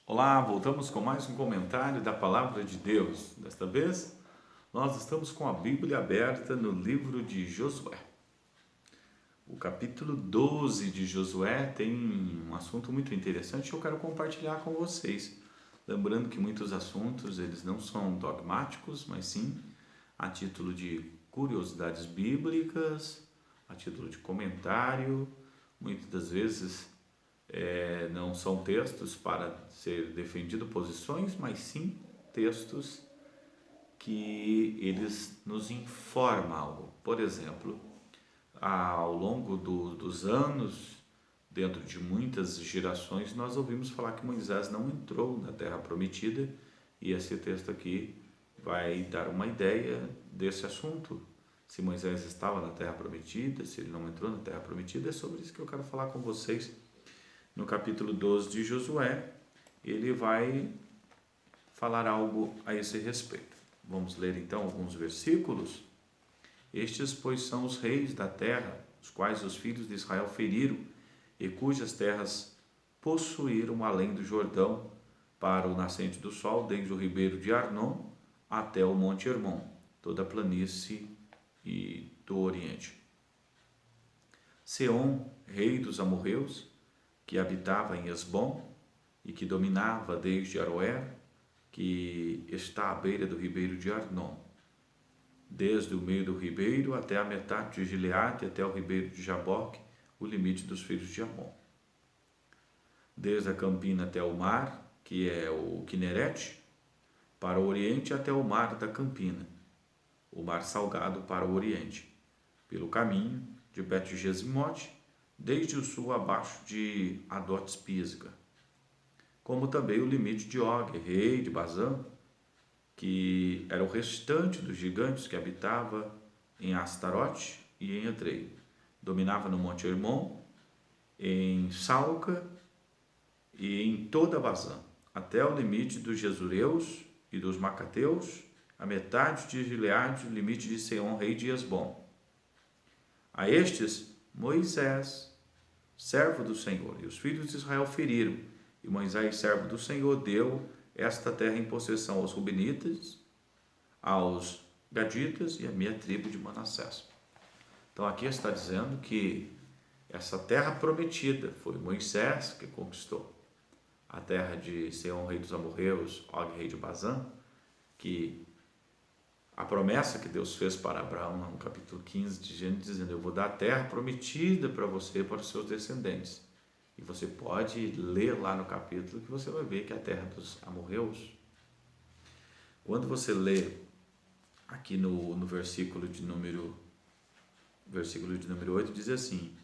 Olá, voltamos com mais um comentário da Palavra de Deus. Desta vez, nós estamos com a Bíblia aberta no livro de Josué. O capítulo 12 de Josué tem um assunto muito interessante que eu quero compartilhar com vocês. Lembrando que muitos assuntos eles não são dogmáticos, mas sim a título de curiosidades bíblicas, a título de comentário. Muitas das vezes não são textos para ser defendido posições, mas sim textos que eles nos informam algo. Por exemplo, ao longo dos anos, dentro de muitas gerações, nós ouvimos falar que Moisés não entrou na Terra Prometida, e esse texto aqui vai dar uma ideia desse assunto. Se Moisés estava na Terra Prometida, se ele não entrou na Terra Prometida, é sobre isso que eu quero falar com vocês. No capítulo 12 de Josué, ele vai falar algo a esse respeito. Vamos ler então alguns versículos. Estes, pois, são os reis da terra, os quais os filhos de Israel feriram, e cujas terras possuíram além do Jordão, para o nascente do sol, desde o ribeiro de Arnon até o monte Hermon, toda a planície e do oriente. Seom, rei dos amorreus, que habitava em Esbom e que dominava desde Aroer, que está à beira do ribeiro de Arnon, desde o meio do ribeiro até a metade de Gileade, até o ribeiro de Jaboque, o limite dos filhos de Amon. Desde a campina até o mar, que é o Quinerete, para o oriente até o mar da campina, o mar salgado para o oriente, pelo caminho de Bet-Gesimote, desde o sul abaixo de Adotes-Pisga, como também o limite de Og, rei de Bazã, que era o restante dos gigantes que habitava em Astarote e em Edrei. Dominava no Monte Hermon, em Salca e em toda Bazã, até o limite dos Jesureus e dos Macateus, a metade de Gileade, o limite de Seom, rei de Esbom. A estes, Moisés, servo do Senhor, e os filhos de Israel feriram, e Moisés, servo do Senhor, deu esta terra em possessão aos Rubenitas, aos Gaditas e à minha tribo de Manassés. Então aqui está dizendo que essa terra prometida foi Moisés que conquistou. A terra de Seom, rei dos amorreus, Og, rei de Bazã, que a promessa que Deus fez para Abraão no capítulo 15 de Gênesis, dizendo: eu vou dar a terra prometida para você e para os seus descendentes. E você pode ler lá no capítulo que você vai ver que a terra dos amorreus, quando você lê aqui no versículo de número 8, diz assim: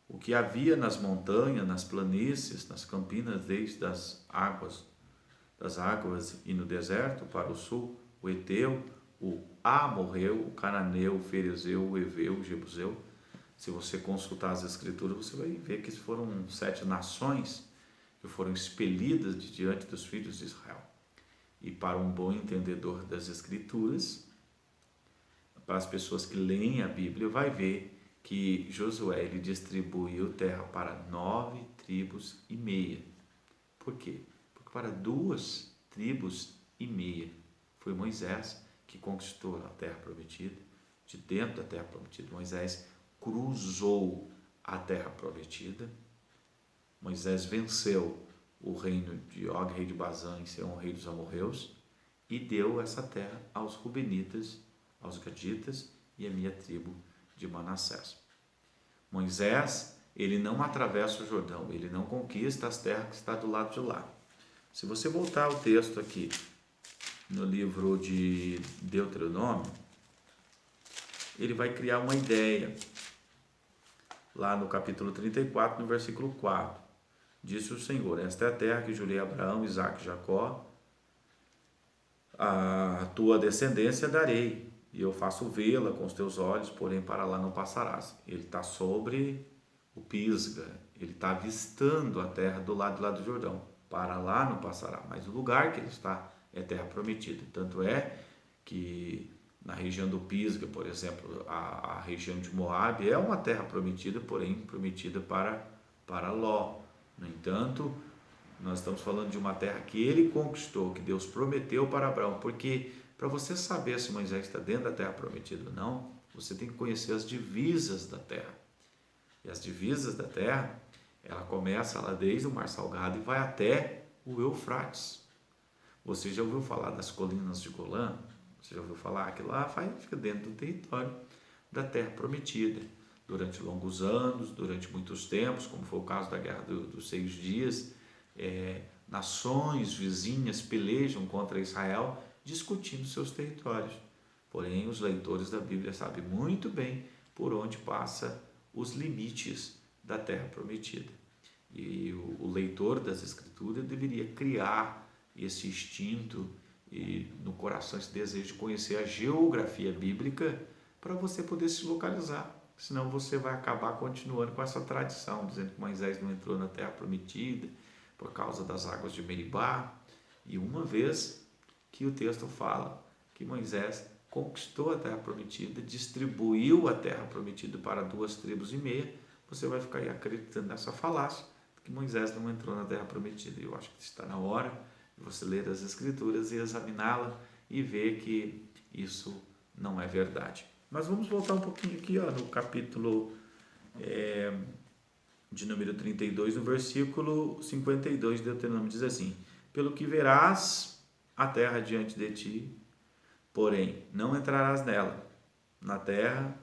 o que havia nas montanhas, nas planícies, nas campinas, desde das águas e no deserto para o sul, o Eteu, o Amorreu, o Cananeu, o Ferezeu, o Eveu, o Jebuseu. Se você consultar as escrituras, você vai ver que foram 7 nações que foram expelidas de diante dos filhos de Israel. E para um bom entendedor das escrituras, para as pessoas que leem a Bíblia, vai ver que Josué ele distribuiu terra para 9 tribos e meia. Por quê? Porque para 2 tribos e meia foi Moisés que conquistou a terra prometida, de dentro da terra prometida. Moisés cruzou a terra prometida. Moisés venceu o reino de Og, rei de Bazã, e Seom, rei dos amorreus, e deu essa terra aos Rubenitas, aos Gaditas e a minha tribo de Manassés. Moisés, ele não atravessa o Jordão, ele não conquista as terras que está do lado de lá. Se você voltar ao texto aqui, no livro de Deuteronômio, ele vai criar uma ideia. Lá no capítulo 34, no versículo 4, disse o Senhor: esta é a terra que jurei a Abraão, Isaque e Jacó, a tua descendência darei, e eu faço vê-la com os teus olhos, porém para lá não passarás. Ele está sobre o Pisga, ele está avistando a terra do lado lá do Jordão. Para lá não passará, mas o lugar que ele está é terra prometida. Tanto é que na região do Pisga, por exemplo, a região de Moabe é uma terra prometida, porém prometida para Ló. No entanto, Nós estamos falando de uma terra que ele conquistou, que Deus prometeu para Abraão, porque para você saber se Moisés está dentro da terra prometida ou não, você tem que conhecer as divisas da terra. E as divisas da terra, ela começa lá desde o Mar Salgado e vai até o Eufrates. Você já ouviu falar das colinas de Golã? Você já ouviu falar que lá fica dentro do território da terra prometida. Durante longos anos, durante muitos tempos, como foi o caso da Guerra dos 6 Dias, nações vizinhas pelejam contra Israel discutindo seus territórios. Porém, os leitores da Bíblia sabem muito bem por onde passa os limites da terra prometida. E o leitor das Escrituras deveria criar esse instinto e no coração esse desejo de conhecer a geografia bíblica para você poder se localizar. Senão você vai acabar continuando com essa tradição, dizendo que Moisés não entrou na terra prometida por causa das águas de Meribá. E uma vez que o texto fala que Moisés conquistou a terra prometida, distribuiu a terra prometida para 2,5 tribos, você vai ficar aí acreditando nessa falácia que Moisés não entrou na terra prometida. Eu acho que está na hora de você ler as Escrituras e examiná-la e ver que isso não é verdade. Mas vamos voltar um pouquinho aqui no capítulo de número 32, no versículo 52 de Deuteronômio, diz assim: pelo que verás a terra diante de ti, porém não entrarás nela, na terra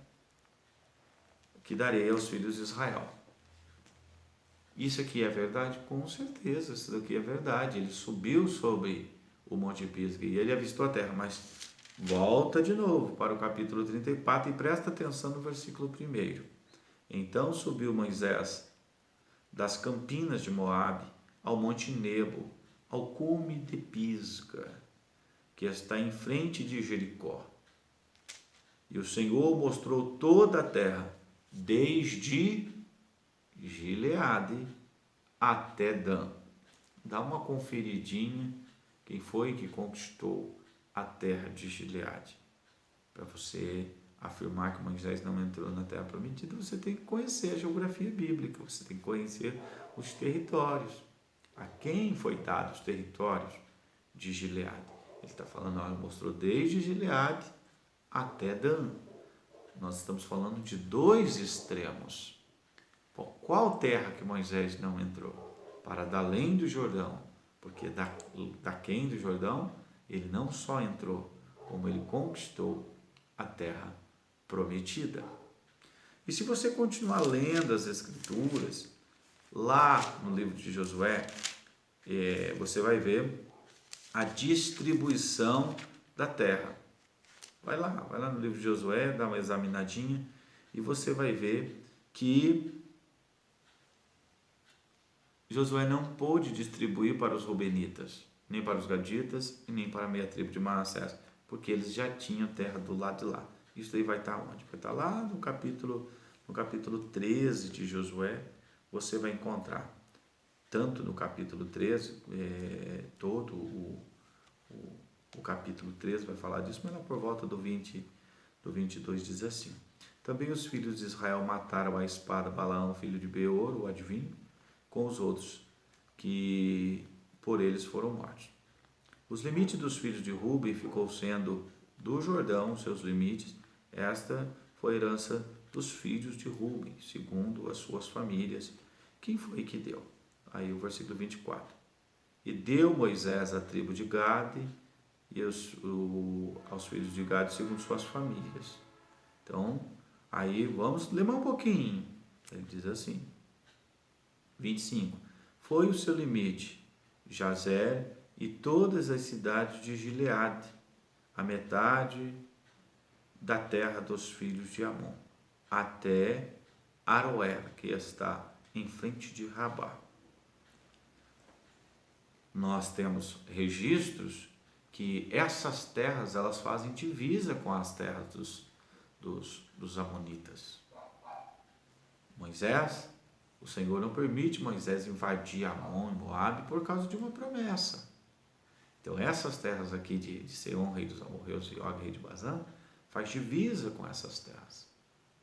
que darei aos filhos de Israel. Isso aqui é verdade? Com certeza, isso daqui é verdade. Ele subiu sobre o Monte Pisga e ele avistou a terra, mas volta de novo para o capítulo 34 e presta atenção no versículo 1. Então subiu Moisés das campinas de Moabe ao Monte Nebo, ao cume de Pisga, que está em frente de Jericó. E o Senhor mostrou toda a terra, desde Gileade até Dan. Dá uma conferidinha quem foi que conquistou a terra de Gileade. Para você afirmar que Moisés não entrou na terra prometida, você tem que conhecer a geografia bíblica, você tem que conhecer os territórios. A quem foi dado os territórios de Gileade? Ele está falando, ele mostrou desde Gileade até Dan. Nós estamos falando de 2 extremos. Qual terra que Moisés não entrou? Para da além do Jordão, porque daquém do Jordão ele não só entrou, como ele conquistou a terra prometida. E se você continuar lendo as Escrituras, lá no livro de Josué, você vai ver a distribuição da terra. Vai lá no livro de Josué, dá uma examinadinha e você vai ver que Josué não pôde distribuir para os Rubenitas, nem para os Gaditas e nem para a meia tribo de Manassés, porque eles já tinham terra do lado de lá. Isso aí vai estar onde? Vai estar lá no capítulo 13 de Josué. Você vai encontrar, tanto no capítulo 13, todo o capítulo 13 vai falar disso, mas lá por volta do 22 diz assim: também os filhos de Israel mataram a espada Balaão, filho de Beor, o adivinho, com os outros que por eles foram mortos. Os limites dos filhos de Ruben ficou sendo do Jordão, seus limites. Esta foi a herança dos filhos de Ruben, segundo as suas famílias. Quem foi que deu? Aí o versículo 24. E deu Moisés a tribo de Gade e aos filhos de Gade segundo suas famílias. Então, aí vamos ler um pouquinho. Ele diz assim, 25. Foi o seu limite, Jazer e todas as cidades de Gileade, a metade da terra dos filhos de Amon, até Aroer, que está em frente de Rabá. Nós temos registros que essas terras elas fazem divisa com as terras dos amonitas. Moisés, o Senhor não permite Moisés invadir Amon e Moabe por causa de uma promessa. Então essas terras aqui de Seom, rei dos amorreus, e Og, rei de Bazã, faz divisa com essas terras.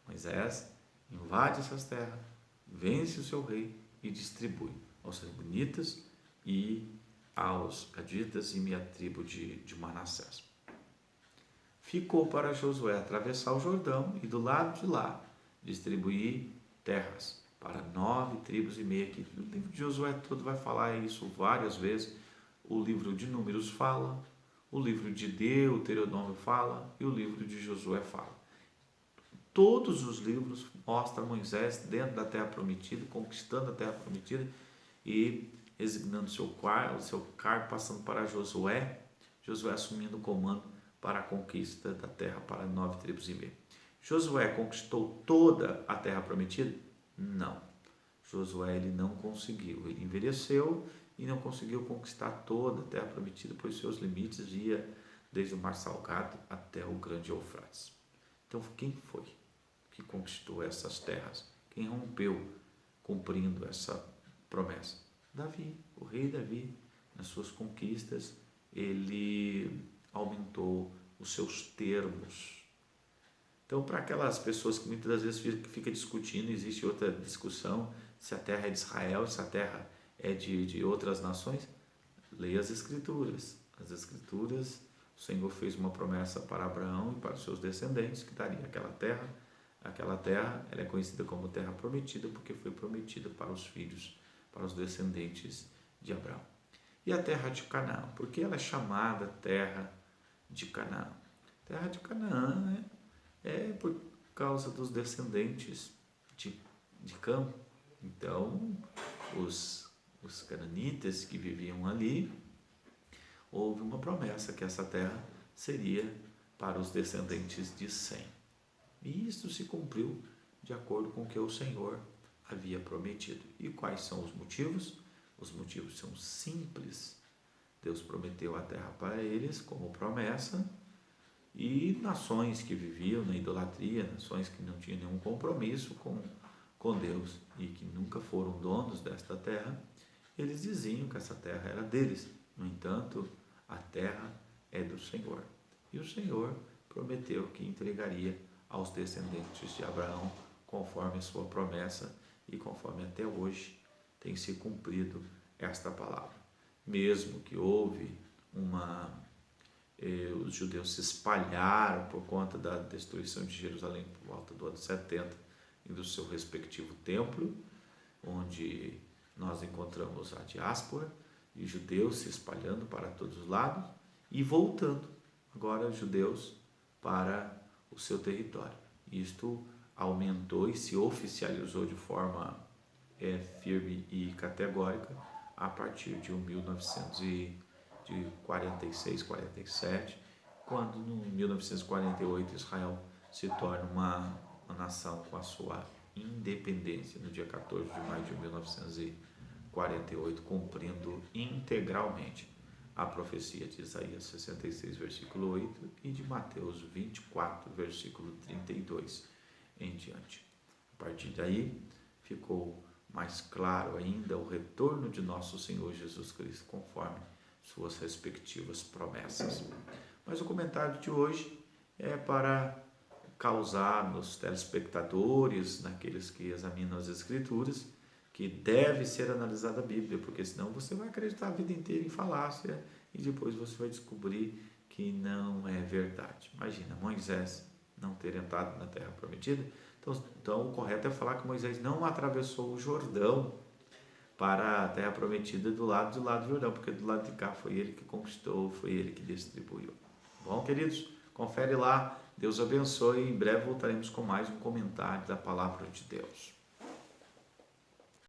Moisés invade essas terras, vence o seu rei e distribui aos reubenitas e aos gaditas e a tribo de Manassés. Ficou para Josué atravessar o Jordão e do lado de lá distribuir terras para 9 tribos e meia. Que o livro de Josué todo vai falar isso várias vezes. O livro de Números fala, o livro de Deuteronômio fala e o livro de Josué fala. Todos os livros mostram Moisés dentro da terra prometida, conquistando a terra prometida e resignando seu cargo, passando para Josué assumindo o comando para a conquista da terra para 9 tribos e meia. Josué conquistou toda a terra prometida? Não. Josué ele não conseguiu, ele envelheceu e não conseguiu conquistar toda a terra prometida, pois seus limites ia desde o Mar Salgado até o Grande Eufrates. Então, quem foi que conquistou essas terras? Quem rompeu cumprindo essa promessa? Davi, o rei Davi. Nas suas conquistas, ele aumentou os seus termos. Então, para aquelas pessoas que muitas das vezes fica discutindo, existe outra discussão, se a terra é de Israel, se a terra é de outras nações, leia as Escrituras. As Escrituras, o Senhor fez uma promessa para Abraão e para os seus descendentes, que daria aquela terra. Aquela terra, ela é conhecida como terra prometida, porque foi prometida para os filhos, para os descendentes de Abraão. E a terra de Canaã, porque ela é chamada terra de Canaã. Terra de Canaã é por causa dos descendentes de Cã. Então, os cananitas que viviam ali, houve uma promessa que essa terra seria para os descendentes de Sem. E isso se cumpriu de acordo com o que o Senhor havia prometido. E quais são os motivos? Os motivos são simples. Deus prometeu a terra para eles como promessa, e nações que viviam na idolatria, nações que não tinham nenhum compromisso com Deus e que nunca foram donos desta terra, eles diziam que essa terra era deles. No entanto, a terra é do Senhor. E o Senhor prometeu que entregaria aos descendentes de Abraão conforme a sua promessa e conforme até hoje tem se cumprido esta palavra. Mesmo que houve os judeus se espalharam por conta da destruição de Jerusalém por volta do ano 70 e do seu respectivo templo, onde nós encontramos a diáspora e judeus se espalhando para todos os lados e voltando agora judeus para o seu território. Isto aumentou e se oficializou de forma firme e categórica a partir de 1946, 47, quando em 1948 Israel se torna uma nação com a sua independência no dia 14 de maio de 1948, cumprindo integralmente a profecia de Isaías 66, versículo 8 e de Mateus 24, versículo 32 em diante. A partir daí ficou mais claro ainda o retorno de nosso Senhor Jesus Cristo conforme suas respectivas promessas. Mas o comentário de hoje é para causar nos telespectadores, naqueles que examinam as Escrituras, que deve ser analisada a Bíblia, porque senão você vai acreditar a vida inteira em falácia e depois você vai descobrir que não é verdade. Imagina, Moisés não ter entrado na Terra Prometida. Então o correto é falar que Moisés não atravessou o Jordão para a Terra Prometida do lado do Jordão, porque do lado de cá foi ele que conquistou, foi ele que distribuiu. Bom, queridos, confere lá, Deus abençoe e em breve voltaremos com mais um comentário da Palavra de Deus.